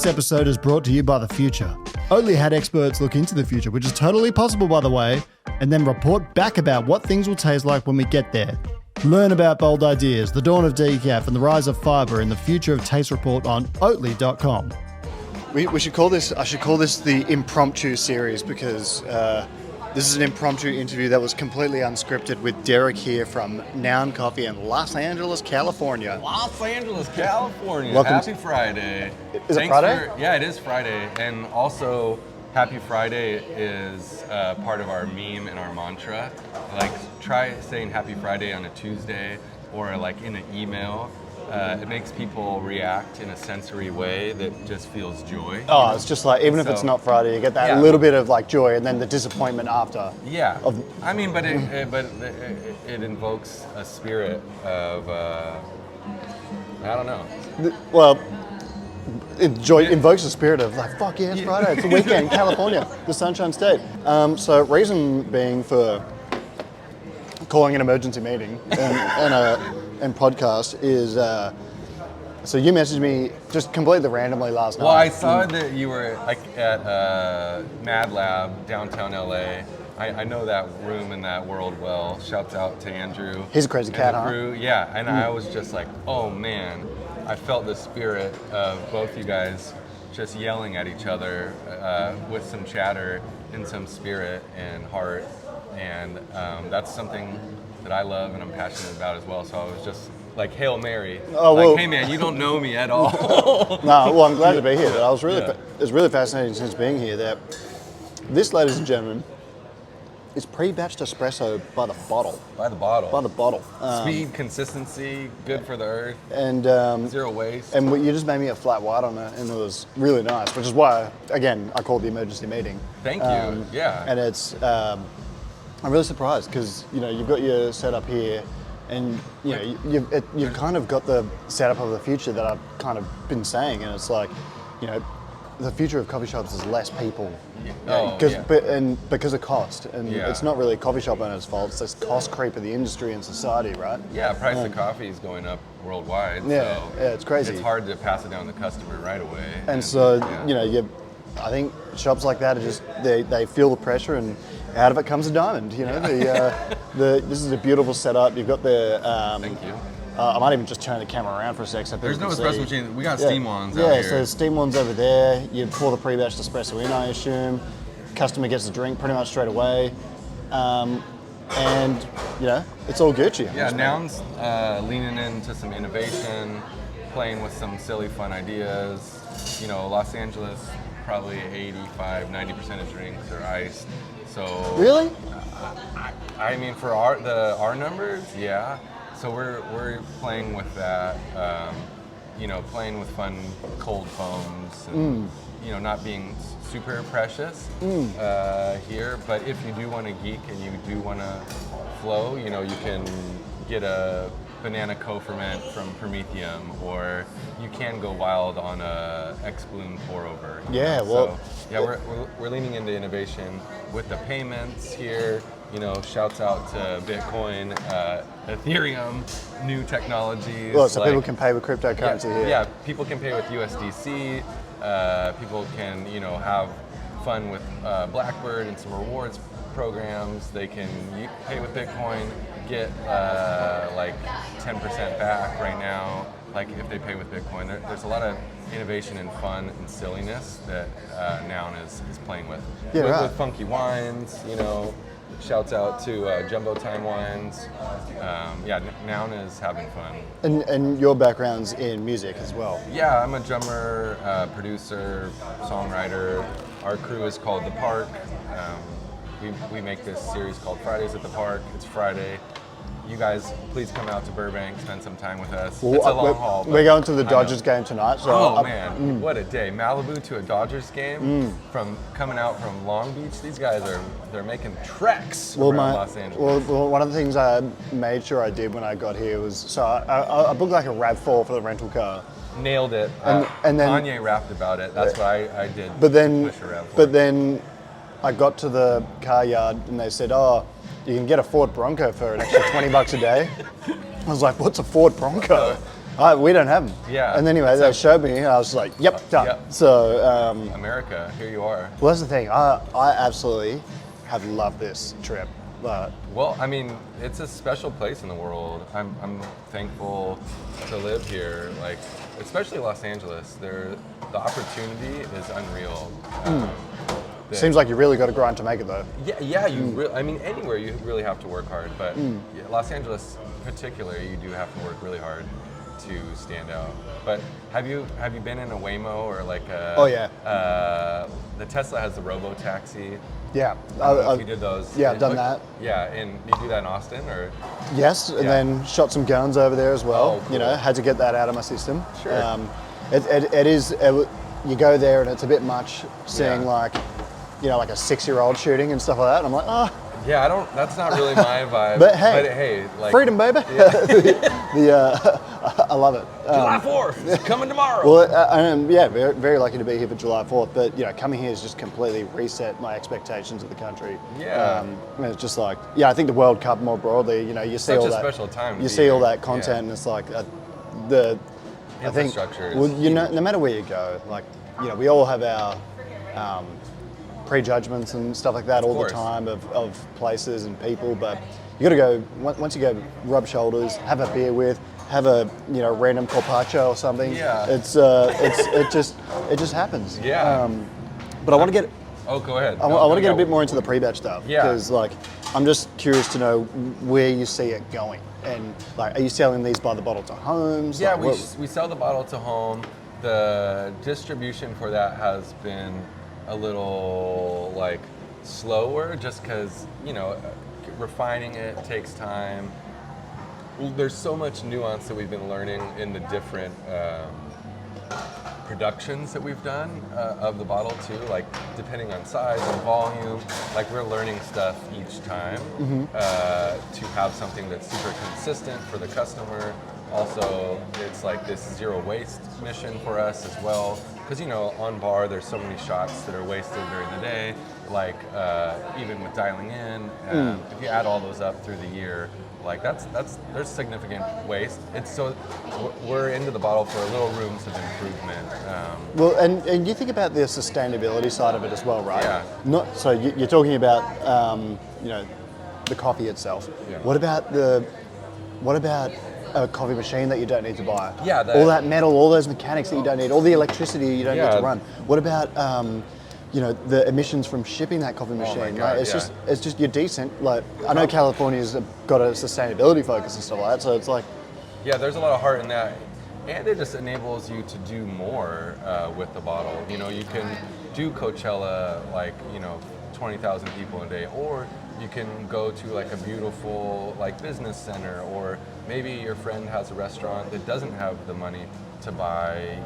This episode is brought to you by the future. Oatly had experts look into the future, which is totally possible, by the way, and then report back about what things will taste like when we get there. Learn about bold ideas, the dawn of decaf, and the rise of fiber in the Future of Taste report on Oatly.com. We should call this. I should call this the impromptu series because this is an impromptu interview that was completely unscripted with Derek here from Noun Coffee in Los Angeles, California. Los Angeles, California. Welcome. Happy Friday. Is it Friday? Yeah, it is Friday. And also, Happy Friday is part of our meme and our mantra. Like, try saying Happy Friday on a Tuesday or like in an email. It makes people react in a sensory way that just feels joy. Oh, it's just like, even if it's not Friday, you get that little bit of like joy and then the disappointment after. Yeah. But it invokes a spirit of, I don't know. Well, joy invokes the spirit of like, fuck yeah, it's Friday, it's the weekend, California, the Sunshine State. So reason being for calling an emergency meeting and podcast is, so you messaged me just completely randomly last night. Well, I saw that you were like at Mad Lab, downtown LA. I know that room and that world well. Shouts out to Andrew. He's a crazy cat, huh? Yeah, and I was just like, oh man, I felt the spirit of both you guys just yelling at each other with some chatter and some spirit and heart. And that's something that I love and I'm passionate about as well. So I was just like, Hail Mary. Oh, well, like, hey man, you don't know me at all. No, well, I'm glad to be here. But it's really fascinating since being here that this, ladies and gentlemen, is pre-batched espresso by the bottle. By the bottle. By the bottle. Speed, consistency, good for the earth. And zero waste. And you just made me a flat white on it, and it was really nice, which is why, again, I called the emergency meeting. Thank you. Yeah. And it's, I'm really surprised because you've got your setup here, and you've kind of got the setup of the future that I've kind of been saying, and it's like, the future of coffee shops is less people, because of cost, and it's not really a coffee shop owner's fault. It's this cost creep of the industry and society, right? Yeah, price of coffee is going up worldwide. Yeah, so it's crazy. It's hard to pass it down to the customer right away. And so I think shops like that are just they feel the pressure, and out of it comes a diamond. This is a beautiful setup. You've got the. Thank you. I might even just turn the camera around for a sec so people There's no can espresso see. machine. We got steam ones out here. Yeah, so there's steam ones over there. You pour the pre-batched espresso in, I assume. Customer gets the drink pretty much straight away. And, it's all Gucci. Yeah, Noun's leaning into some innovation, playing with some silly, fun ideas. Los Angeles, probably 85-90% of drinks are iced. So Really? I mean, for our numbers, yeah. So we're playing with that, playing with fun cold foams, and not being super precious here. But if you do want to geek and you do want to flow, you can get a banana co-ferment from Prometheum, or you can go wild on a X-Bloom pour over. Yeah, well, we're leaning into innovation with the payments here. Shouts out to Bitcoin, Ethereum, new technologies. Well, so people can pay with cryptocurrency here. Yeah, people can pay with USDC. People can, have fun with Blackbird and some rewards programs. They can pay with Bitcoin, get like 10% back right now. Like if they pay with Bitcoin, there's a lot of innovation and fun and silliness that Noun is playing with. Yeah, with funky wines, Shouts out to Jumbo Time Wines. Noun is having fun. And your background's in music as well. Yeah, I'm a drummer, producer, songwriter. Our crew is called The Park. We make this series called Fridays at the Park. It's Friday. You guys, please come out to Burbank, spend some time with us. Well, it's a long haul. We're going to the Dodgers game tonight. So man, what a day. Malibu to a Dodgers game, from coming out from Long Beach. These guys they're making treks around Los Angeles. Well, one of the things I made sure I did when I got here was, so I booked like a RAV4 for the rental car. Nailed it. And then Kanye rapped about it. That's what I did. But then, push a RAV4. but then I got to the car yard and they said, you can get a Ford Bronco for an extra $20 a day. I was like, what's a Ford Bronco? We don't have them. Yeah. And anyway, they showed me, and I was like, yep, done. Yep. So, America, here you are. well, that's the thing. I absolutely have loved this trip. But Well, I mean, it's a special place in the world. I'm thankful to live here. Like, especially Los Angeles. The opportunity is unreal. seems like you really got to grind to make it, though. Yeah. I mean, anywhere you really have to work hard, but yeah, Los Angeles, in particular, you do have to work really hard to stand out. But have you been in a Waymo or like a? Oh, yeah. The Tesla has the robo taxi. Yeah. I don't know if you did those. Yeah, I've done that. Yeah, and you do that in Austin or? Yes, and then shot some guns over there as well. Oh, cool. You know, had to get that out of my system. Sure. It is. You go there and it's a bit much seeing Yeah. like, you know, like a 6-year-old shooting and stuff like that. And I'm like, oh, Yeah, that's not really my vibe. But hey, like, freedom, baby. I love it. July 4th, it's coming tomorrow. Well, I am very, very lucky to be here for July 4th. But you know, coming here has just completely reset my expectations of the country. Yeah. And it's just like, yeah, I think the World Cup more broadly. You know, you see Such all a that. special time to You be see all here. that content, Yeah. and it's like the. I think. Infrastructure is Well, you know, huge. no matter where you go, like, you know, we all have our. Prejudgments and stuff like that all the course. time of places and people, but you got to go once you go rub shoulders, have a beer with, have a random carpaccio or something. Yeah. It just happens. Yeah. But I want to get Oh, go ahead. I want to get a bit more into the pre-batch stuff. Yeah. Because like I'm just curious to know where you see it going, and like, are you selling these by the bottle to homes? Yeah, Like, we sell the bottle to home. The distribution for that has been a little like slower, just because refining it takes time. There's so much nuance that we've been learning in the different productions that we've done of the bottle too, like depending on size and volume. Like we're learning stuff each time to have something that's super consistent for the customer. Also, it's like this zero waste mission for us as well, because on bar there's so many shots that are wasted during the day. Like even with dialing in, if you add all those up through the year, like there's significant waste. It's so we're into the bottle for little rooms of improvement. Well, and you think about the sustainability side of it as well, right? Yeah. Not so you're talking about the coffee itself. Yeah. What about a coffee machine that you don't need to buy? Yeah, all that metal, all those mechanics that you don't need, all the electricity you don't need Yeah. to run. What about the emissions from shipping that coffee machine? my God, right? It's just you're decent. Like I know California's got a sustainability focus and stuff like that, so it's like Yeah, there's a lot of heart in that, and it just enables you to do more with the bottle. You can do Coachella, 20,000 people a day, or you can go to like a beautiful business center, or maybe your friend has a restaurant that doesn't have the money to buy,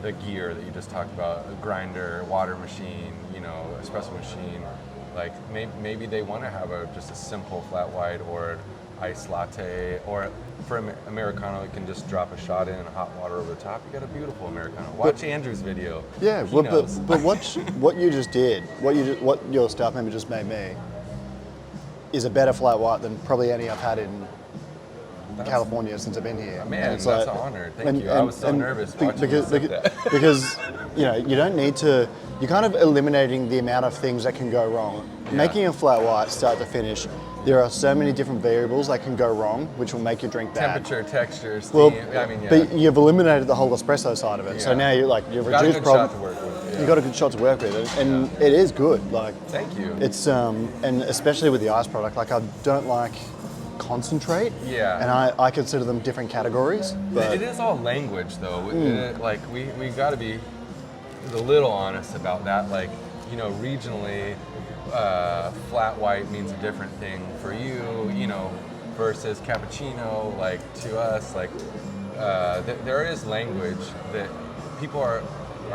the gear that you just talked about, a grinder, water machine, espresso machine. Like maybe they want to have just a simple flat white or iced latte, or for Americano, you can just drop a shot in and hot water over the top. You got a beautiful Americano. Watch Andrew's video. yeah. He Well, knows. but what you just did, what your staff member just made me, is a better flat white than probably any I've had in California since I've been here. Man, And it's that's an honor. Thank you. I was so nervous watching because you sip that. because you don't need to. You're kind of eliminating the amount of things that can go wrong. Yeah. Making a flat white start to finish, there are so many different variables that can go wrong, which will make your drink bad. Temperature, texture, steam. Well, I mean, yeah. but you've eliminated the whole espresso side of it. So Yeah. now you've Got a reduced good problem. shot to work with. Yeah. You got a good shot to work with, and it is good. Like Thank you. it's and especially with the ice product, like I don't like concentrate. Yeah. And I consider them different categories. But It is all language, though. We got to be a little honest about that. Regionally, flat white means a different thing for you, versus cappuccino. To us, there is language that people are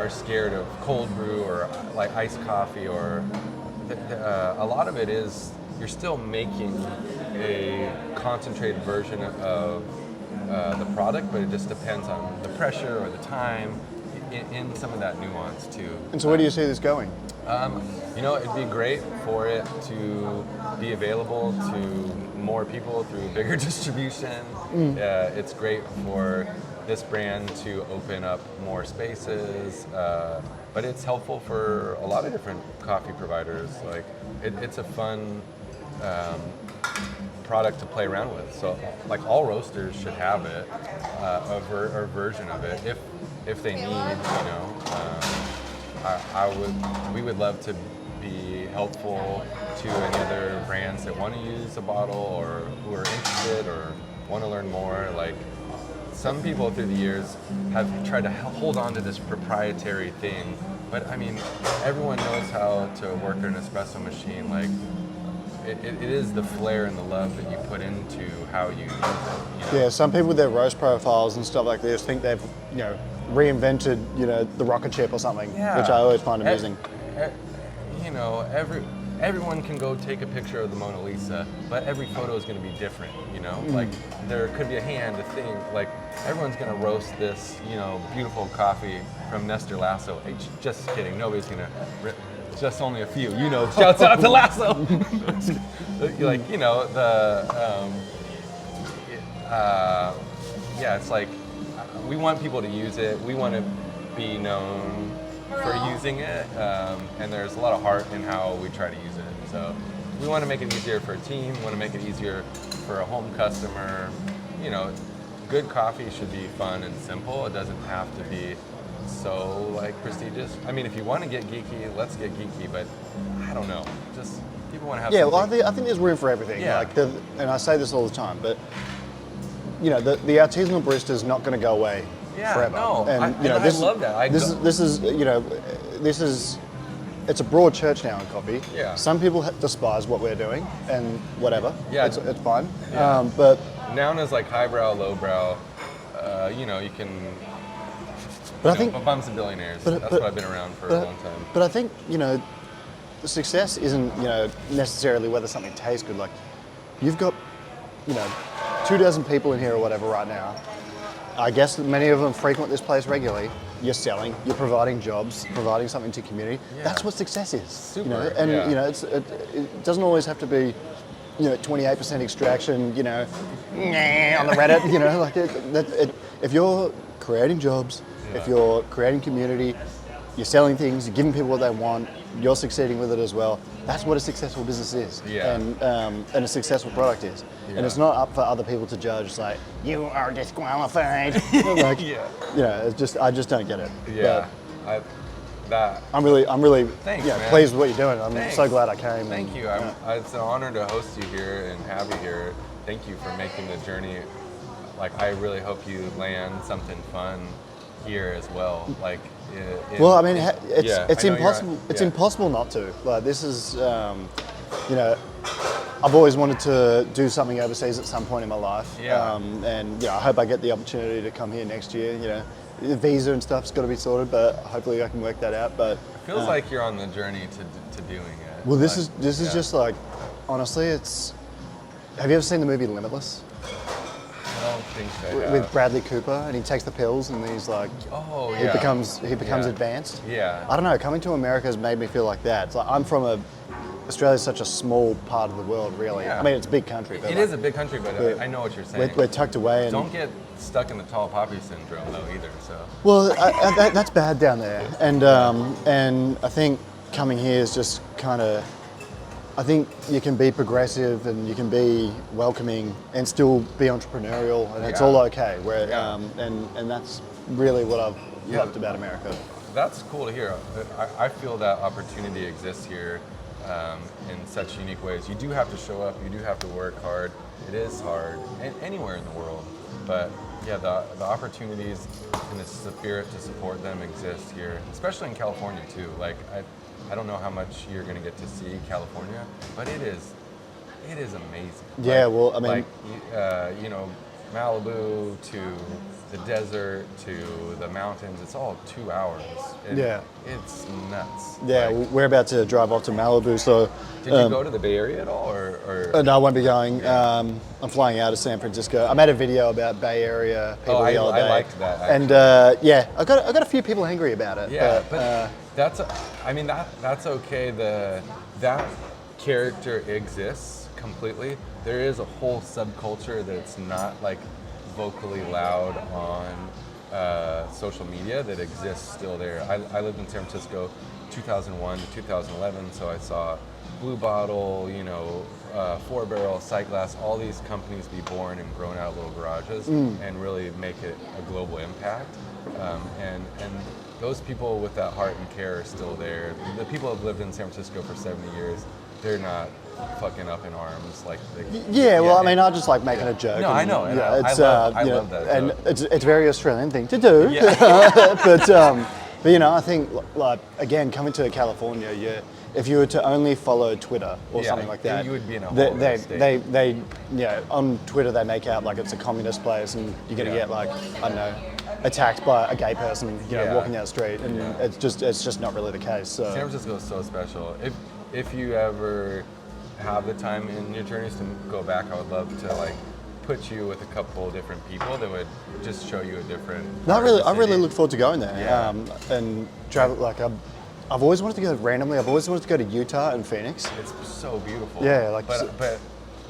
scared of cold brew or iced coffee, or a lot of it is you're still making a concentrated version of the product, but it just depends on the pressure or the time in some of that nuance too. and so where do you see this going? You know, it'd be great for it to be available to more people through bigger distribution. It's great for this brand to open up more spaces, but it's helpful for a lot of different coffee providers. Like, it's a fun product to play around with. So, like, all roasters should have it, a version of it, if they need. You know, we would love to be helpful to any other brands that want to use a bottle or who are interested or want to learn more. Like, some people through the years have tried to hold on to this proprietary thing, but I mean, everyone knows how to work an espresso machine. Like, it is the flair and the love that you put into how you use it. You know? Yeah, some people with their roast profiles and stuff like this think they've, reinvented, the rocket ship or something, which I always find amusing. Everyone can go take a picture of the Mona Lisa, but every photo is going to be different, Like, there could be a hand, a thing, like, everyone's going to roast this, beautiful coffee from Nestor Lasso. Hey, just kidding, nobody's going to, just only a few, shouts out to Lasso. Like, it's like, we want people to use it, we want to be known for using it, and there's a lot of heart in how we try to use it. So we want to make it easier for a team, we want to make it easier for a home customer. Good coffee should be fun and simple. It doesn't have to be so like prestigious. I mean, if you want to get geeky, let's get geeky, but I don't know. Just people want to have something. Well, I think there's room for everything. Yeah. And I say this all the time, but the artisanal barista is not going to go away forever. No, and I love that. This is it's a broad church now in coffee. Yeah. Some people despise what we're doing and whatever. Yeah. It's fine. Yeah. But Noun is like highbrow, lowbrow. You can. But I think bums and billionaires. That's what I've been around for a long time. But I think the success isn't necessarily whether something tastes good. Like, you've got 24 people in here or whatever right now. I guess many of them frequent this place regularly. You're selling, you're providing jobs, providing something to community. Yeah. That's what success is. Super. And yeah. It doesn't always have to be 28% extraction, on the Reddit, if you're creating jobs, if you're creating community, you're selling things, you're giving people what they want, you're succeeding with it as well. That's what a successful business is, and a successful product is. Yeah. And it's not up for other people to judge. Like, you are disqualified. It's just I just don't get it. Yeah, I'm really Thanks, man. pleased with what you're doing. I'm Thanks. so glad I came. Thank you. It's an honor to host you here and have you here. Thank you for making the journey. Like, I really hope you land something fun here as well. Like, it's impossible. It's impossible not to. Like, this is, I've always wanted to do something overseas at some point in my life. Yeah. And I hope I get the opportunity to come here next year. The visa and stuff's got to be sorted, but hopefully I can work that out. But it feels like you're on the journey to doing it. Well, this is just like, honestly, it's. Have you ever seen the movie Limitless? I don't think so. With Bradley Cooper, and he takes the pills, and he's like, he becomes advanced. Yeah. I don't know. Coming to America has made me feel like that. It's like Australia's such a small part of the world, really. Yeah. I mean, it's a big country. But it is a big country, but I know what you're saying. We're tucked away. And don't get stuck in the tall poppy syndrome, though, either. So. Well, that's bad down there, and I think coming here is just kind of. I think you can be progressive and you can be welcoming and still be entrepreneurial, and it's all okay. And that's really what I've loved about America. That's cool to hear. I feel that opportunity exists here in such unique ways. You do have to show up. You do have to work hard. It is hard, anywhere in the world. But yeah, the opportunities and the spirit to support them exist here, especially in California too. Like, I don't know how much you're going to get to see California, but it is amazing. Yeah, well, I mean, Malibu to the desert to the mountains, it's all 2 hours. And Yeah. it's nuts. Yeah, Like, we're about to drive off to Malibu, so did you go to the Bay Area at all, or? no, I won't be going. I'm flying out of San Francisco. I made a video about Bay Area people the other day. I liked that. And yeah, I got a few people angry about it. Yeah, but that's okay. That character exists completely. There is a whole subculture that's not like vocally loud on social media that exists still there. I lived in San Francisco 2001 to 2011, so I saw Blue Bottle, 4 Barrel, Sightglass, all these companies be born and grown out of little garages and really make it a global impact. And those people with that heart and care are still there. The people who have lived in San Francisco for 70 years, they're not fucking up in arms like I mean, I just like making a joke. No, I know. And yeah, I love that and joke. it's a very Australian thing to do. Yeah. but I think like again, coming to California, if you were to only follow Twitter or something like that, you would be in a whole other state. they on Twitter they make out like it's a communist place and you're gonna get like, I don't know, attacked by a gay person walking down the street, and it's just not really the case. So. San Francisco is so special. If you ever have the time in your journeys to go back, I would love to like put you with a couple different people that would just show you a different. I really look forward to going there. Yeah. And travel like I've always wanted to go randomly. I've always wanted to go to Utah and Phoenix. It's so beautiful. Yeah, like but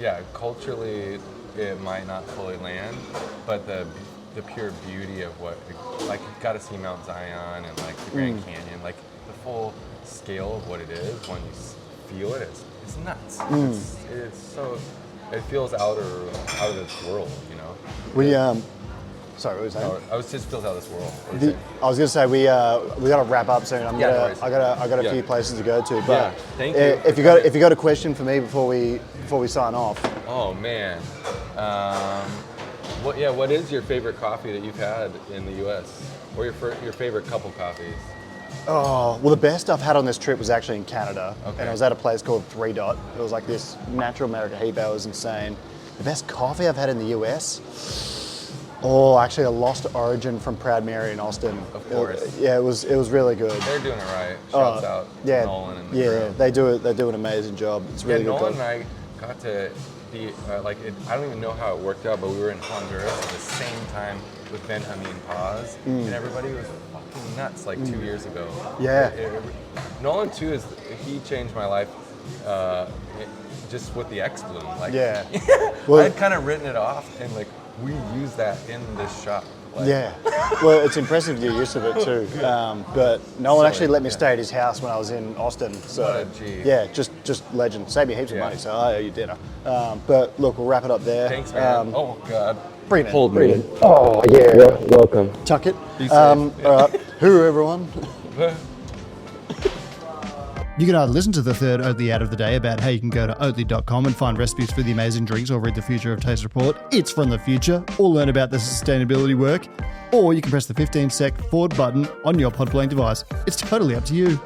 yeah, culturally it might not fully land, but the pure beauty of what, like, you got to see Mount Zion and like the Grand Canyon, like the full scale of what it is when you feel it. It's nuts. It's so, it feels out of this world, We sorry, what was that? I was just feels out of this world. I was gonna say we got to wrap up soon. No worries. I got a few places to go to. But Yeah, thank you. If you got a question for me before we sign off. Oh man. What is your favorite coffee that you've had in the U.S. or your favorite couple coffees? Oh, well, the best I've had on this trip was actually in Canada. Okay. And I was at a place called 3 Dot. It was like this natural American heat bar. It was insane. The best coffee I've had in the US? Oh, actually a Lost Origin from Proud Mary in Austin. Of course. It was really good. They're doing it right. Shouts out Yeah, Nolan and the crew. they do an amazing job. It's really good. Nolan and I got to be I don't even know how it worked out, but we were in Honduras at the same time with Ben Hameen Paz, and everybody was fucking nuts like 2 years ago. Yeah. Nolan too he changed my life just with the X Bloom. Like, Yeah. I had kind of written it off, and like we use that in this shop. Like, Yeah, well, it's impressive you're used to it too. But Nolan actually let me stay at his house when I was in Austin. So What a G. yeah, just legend. Saved me heaps of Yeah. money, so I owe you dinner. But look, we'll wrap it up there. Thanks, man. Oh God. Bring it. Hold Bring me. it. Oh yeah. Welcome. Tuck it. Be safe. All right. Who everyone? You can either listen to the third Oatly ad of the day about how you can go to oatly.com and find recipes for the amazing drinks, or read the Future of Taste report, It's from the Future, or learn about the sustainability work, or you can press the 15-sec forward button on your Podplaying device. It's totally up to you.